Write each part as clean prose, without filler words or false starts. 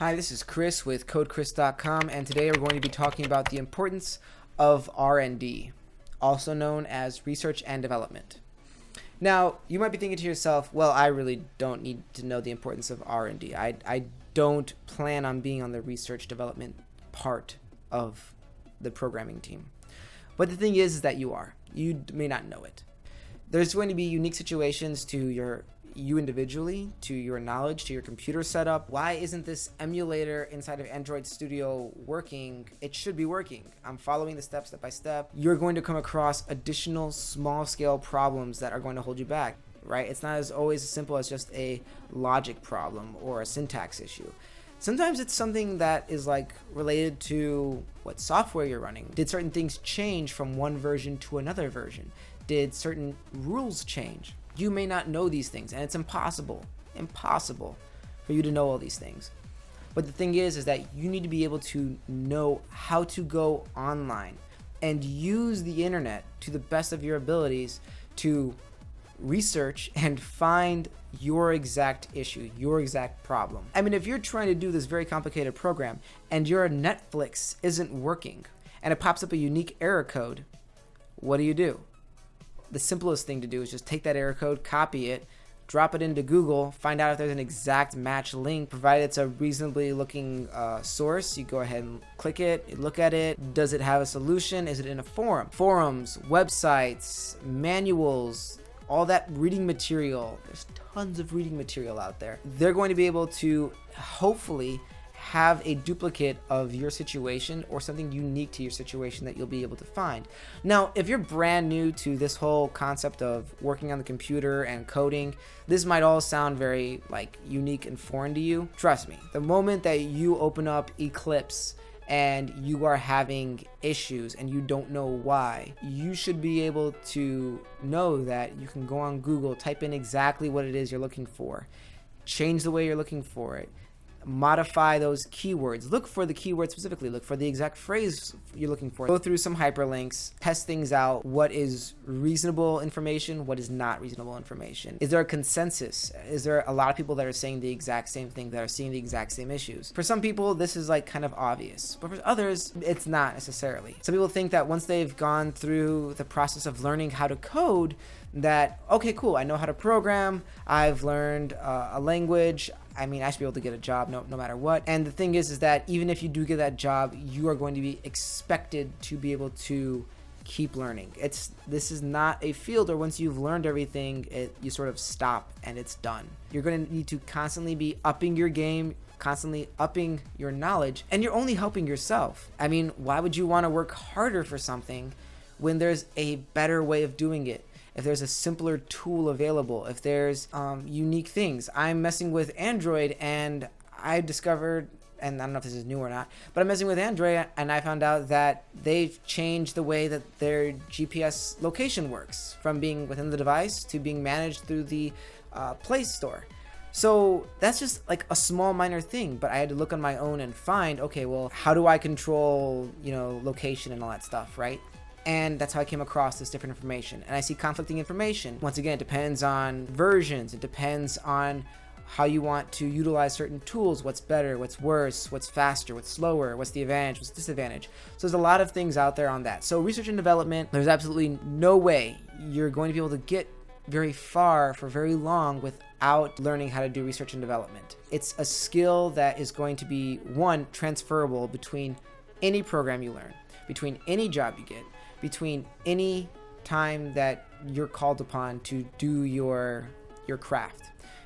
Hi, this is Chris with CodeChris.com, and today we're going to be talking about the importance of R&D, also known as research and development. Now, you might be thinking to yourself, well, I really don't need to know the importance of R&D. I don't plan on being on the research development part of the programming team. But the thing is that you are. You may not know it. There's going to be unique situations to you individually, to your knowledge, to your computer setup. Why isn't this emulator inside of Android Studio working? It should be working. I'm following the step by step. You're going to come across additional small scale problems that are going to hold you back, right? It's not always as simple as just a logic problem or a syntax issue. Sometimes it's something that is like related to what software you're running. Did certain things change from one version to another version? Did certain rules change? You may not know these things, and it's impossible for you to know all these things. But the thing is that you need to be able to know how to go online and use the internet to the best of your abilities to research and find your exact issue, your exact problem. I mean, if you're trying to do this very complicated program and your Netflix isn't working and it pops up a unique error code, what do? The simplest thing to do is just take that error code, copy it, drop it into Google, find out if there's an exact match link. Provided it's a reasonably looking source, you go ahead and click it, look at it. Does it have a solution? Is it in a forum? Forums, websites, manuals, all that reading material. There's tons of reading material out there. They're going to be able to hopefully have a duplicate of your situation or something unique to your situation that you'll be able to find. Now, if you're brand new to this whole concept of working on the computer and coding, this might all sound very unique and foreign to you. Trust me, the moment that you open up Eclipse and you are having issues and you don't know why, you should be able to know that you can go on Google, type in exactly what it is you're looking for, change the way you're looking for it, modify those keywords, look for the keyword specifically, look for the exact phrase you're looking for, go through some hyperlinks, test things out, what is reasonable information, what is not reasonable information. Is there a consensus? Is there a lot of people that are saying the exact same thing, that are seeing the exact same issues? For some people, this is kind of obvious, but for others, it's not necessarily. Some people think that once they've gone through the process of learning how to code, that, okay, cool, I know how to program, I've learned a language, I should be able to get a job no matter what. And the thing is that even if you do get that job, you are going to be expected to be able to keep learning. This is not a field where once you've learned everything, you sort of stop and it's done. You're going to need to constantly be upping your game, constantly upping your knowledge, and you're only helping yourself. Why would you want to work harder for something when there's a better way of doing it? If there's a simpler tool available, if there's unique things. I'm messing with Android and I discovered, and I don't know if this is new or not, but I'm messing with Android and I found out that they've changed the way that their GPS location works from being within the device to being managed through the Play Store. So that's just a small minor thing, but I had to look on my own and find, okay, well, how do I control, location and all that stuff, right? And that's how I came across this different information. And I see conflicting information. Once again, it depends on versions. It depends on how you want to utilize certain tools. What's better, what's worse, what's faster, what's slower, what's the advantage, what's the disadvantage. So there's a lot of things out there on that. So research and development, there's absolutely no way you're going to be able to get very far for very long without learning how to do research and development. It's a skill that is going to be, one, transferable between any program you learn, between any job you get, between any time that you're called upon to do your craft,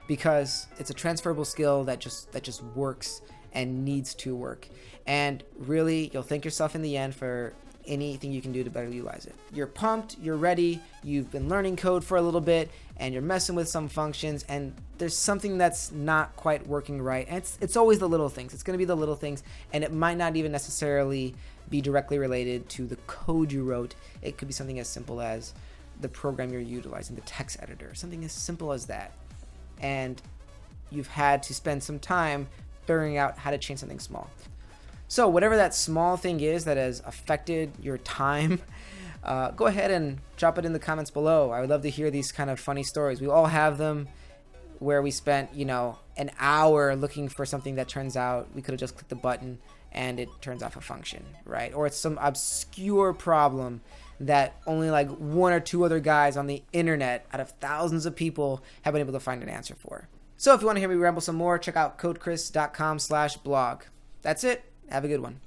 because it's a transferable skill that just works and needs to work. And really, you'll thank yourself in the end for anything you can do to better utilize it. You're pumped, you're ready, you've been learning code for a little bit, and you're messing with some functions, and there's something that's not quite working right. And it's always the little things. It's going to be the little things, and it might not even necessarily be directly related to the code you wrote. It could be something as simple as the program you're utilizing, the text editor, something as simple as that. And you've had to spend some time figuring out how to change something small. So whatever that small thing is that has affected your time, go ahead and drop it in the comments below. I would love to hear these kind of funny stories. We all have them. where we spent, you know, an hour looking for something that turns out we could have just clicked the button and it turns off a function, right? Or it's some obscure problem that only like one or two other guys on the internet out of thousands of people have been able to find an answer for. So if you want to hear me ramble some more, check out codechris.com/blog. That's it. Have a good one.